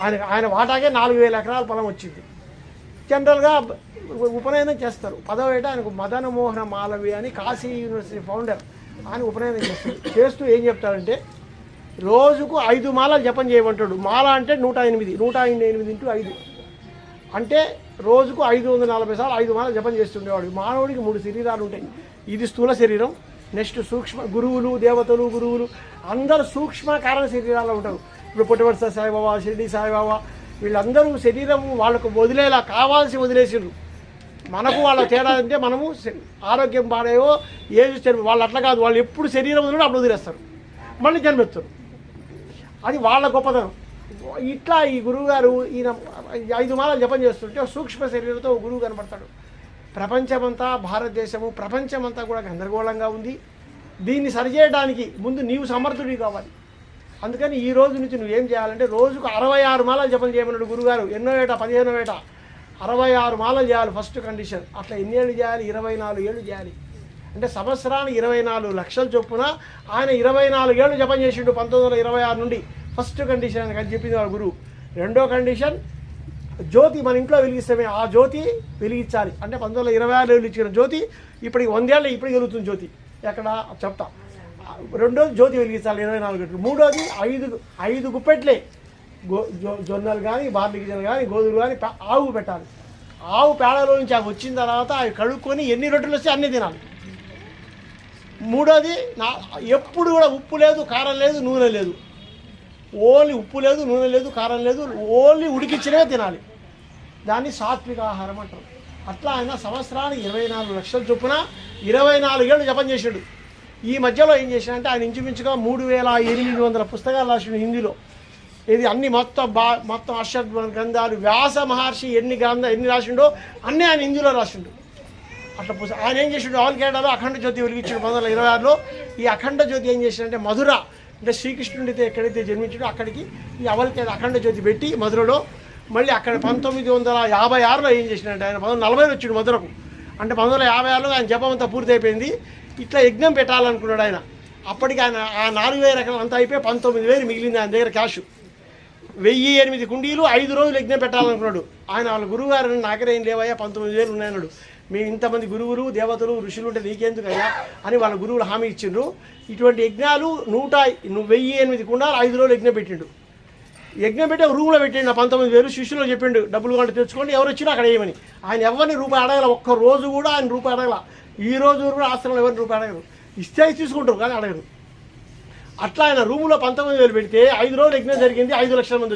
ఆయన వాటాకే 4,000 ఎకరాల పొలం వచ్చింది. జనరల్గా ఉపనయనం చేస్తారు. 10వ ఏట ఆయనకు మదన మోహన మాలవి అని కాశీ యూనివర్సిటీ ఫౌండర్ ఆయన ఉపనయనం చేస్తారు. చేస్తూ ఏం చెప్తాడంటే రోజుకు 5 మాలలు జపం చేయమంటాడు. మాల అంటే 108 ఇంటూ 5 అంటే రోజుకు 540 సార్లు 5 మాలలు జపం చేస్తుండేవాడు. మానవుడికి 3 శరీరాలు ఉంటాయి. ఇది స్థూల శరీరం, నెక్స్ట్ సూక్ష్మ గురువులు, దేవతలు, గురువులు అందరూ సూక్ష్మ కారణ శరీరాలు ఉంటారు. ఇప్పుడు పుట్టవర్స సాయిబాబా, షిరిడి సాయిబాబా వీళ్ళందరూ శరీరం వాళ్ళకు వదిలేలా కావాల్సి వదిలేసిండ్రు. మనకు వాళ్ళ తేడా అంటే మనము ఆరోగ్యం పాడేవో ఏది వాళ్ళు అట్లా కాదు. వాళ్ళు ఎప్పుడు శరీరం వదిలేడు అప్పుడు వదిలేస్తారు, మళ్ళీ జన్మెత్తారు. అది వాళ్ళ గొప్పతనం. ఇట్లా ఈ గురువుగారు ఈయన 5 మాలలు జపం చేస్తుంటే సూక్ష్మ శరీరంతో గురువు కనపడతాడు. ప్రపంచమంతా భారతదేశము ప్రపంచమంతా కూడా గందరగోళంగా ఉంది. దీన్ని సరిచేయడానికి ముందు నీవు సమర్థుడి కావాలి. అందుకని ఈ రోజు నుంచి నువ్వేం చేయాలంటే రోజుకు 66 మాలలు జపం చేయమన్నాడు గురుగారు. ఎన్నో ఏట 15వ ఏట 66 మాలలు చేయాలి ఫస్ట్ కండిషన్. అట్లా ఎన్ని ఏళ్ళు చేయాలి? 24 ఏళ్ళు చేయాలి. అంటే సంవత్సరానికి 24 లక్షల చొప్పున ఆయన 24 ఏళ్ళు జపం చేసిండు 1926 నుండి. ఫస్ట్ కండిషన్ అని చెప్పింది వాళ్ళ గురువు. రెండో కండిషన్ జ్యోతి మన ఇంట్లో వెలిగిస్తామే, ఆ జ్యోతి వెలిగించాలి. అంటే 1926 ఏళ్ళు ఇచ్చిన జ్యోతి ఇప్పటికి 100 ఏళ్ళు ఇప్పటికి వెలుగుతుంది జ్యోతి. ఎక్కడ చెప్తా. రెండోది జ్యోతి వెలిగించాలి 24 గంటలు. మూడోది 5 గుప్పెట్లే జొన్నలు కానీ, బార్లీ గింజలు కానీ, గోధులు కానీ ఆవు పెట్టాలి. ఆవు పేడలో నుంచి అవి వచ్చిన తర్వాత అవి కడుక్కొని ఎన్ని రొట్టెలు వస్తే అన్నీ తినాలి. మూడోది ఎప్పుడు కూడా ఉప్పు లేదు, కారం లేదు, నూనె లేదు. ఓన్లీ ఉప్పు లేదు, నూనె లేదు, కారం లేదు, ఓన్లీ ఉడికిచ్చినవే తినాలి. దాన్ని సాత్విక ఆహారం అంటారు. అట్లా ఆయన సంవత్సరానికి 24 లక్షల చొప్పున 24 ఏళ్ళు జపం చేసాడు. ఈ మధ్యలో ఏం చేశాడంటే ఆయన ఇంచుమించుగా 3800 పుస్తకాలు రాసిండు హిందీలో. ఇది అన్ని మొత్తం అష్ట గ్రంథాలు, వ్యాస మహర్షి ఎన్ని రాసిండో అన్నీ ఆయన హిందీలో రాసిండు. అట్లా ఆయన ఏం చేసిండు, ఆల్కేడాలో అఖండ జ్యోతి వెలిగించాడు 1926లో. ఈ అఖండ జ్యోతి ఏం చేసిండంటే మధుర అంటే శ్రీకృష్ణుడితో ఎక్కడైతే జన్మించాడో అక్కడికి ఈ అవల్కేడ అఖండ జ్యోతి పెట్టి మధురలో మళ్ళీ అక్కడ 1956లో ఏం చేసినట్టు ఆయన 1940 వచ్చిండు మధురకు. అంటే 1956లో ఆయన జపం అంతా పూర్తి అయిపోయింది. ఇట్లా యజ్ఞం పెట్టాలనుకున్నాడు ఆయన. అప్పటికి ఆయన ఆ 4,000 ఎకరాలు అంతా అయిపోయి 19,000 మిగిలింది ఆయన దగ్గర క్యాష్. 1008 కుండీలు 5 రోజులు యజ్ఞం పెట్టాలనుకున్నాడు ఆయన. వాళ్ళ గురువు గారు నాకరే ఏం లేవయ్యా 19,000 ఉన్నాయన్నాడు. మేము ఇంతమంది గురువులు, దేవతలు, ఋషులు ఉంటే నీకెందుకు అయ్యా అని వాళ్ళ గురువులు హామీ ఇచ్చిండ్రు. ఇటువంటి యజ్ఞాలు 1008 కుండాలు 5 రోజులు యజ్ఞం పెట్టిండు. యజ్ఞం పెట్టి రూమ్లో పెట్టిండు. 19,000 శిష్యులు చెప్పిండు డబ్బులు కంటే తెచ్చుకోండి, ఎవరు వచ్చినా అక్కడ వేయమని. ఆయన ఎవరిని రూపాయి అడగల. ఒక్క రోజు కూడా ఆయన రూపాయి అడగల. ఈ రోజు కూడా ఆశ్రమంలో ఎవరిని రూపాయి అడగరు. ఇస్తే తీసుకుంటారు కానీ అడగరు. అట్లా ఆయన రూములో 19,000 పెడితే 5 రోజులు యజ్ఞం జరిగింది. 5 లక్షల మంది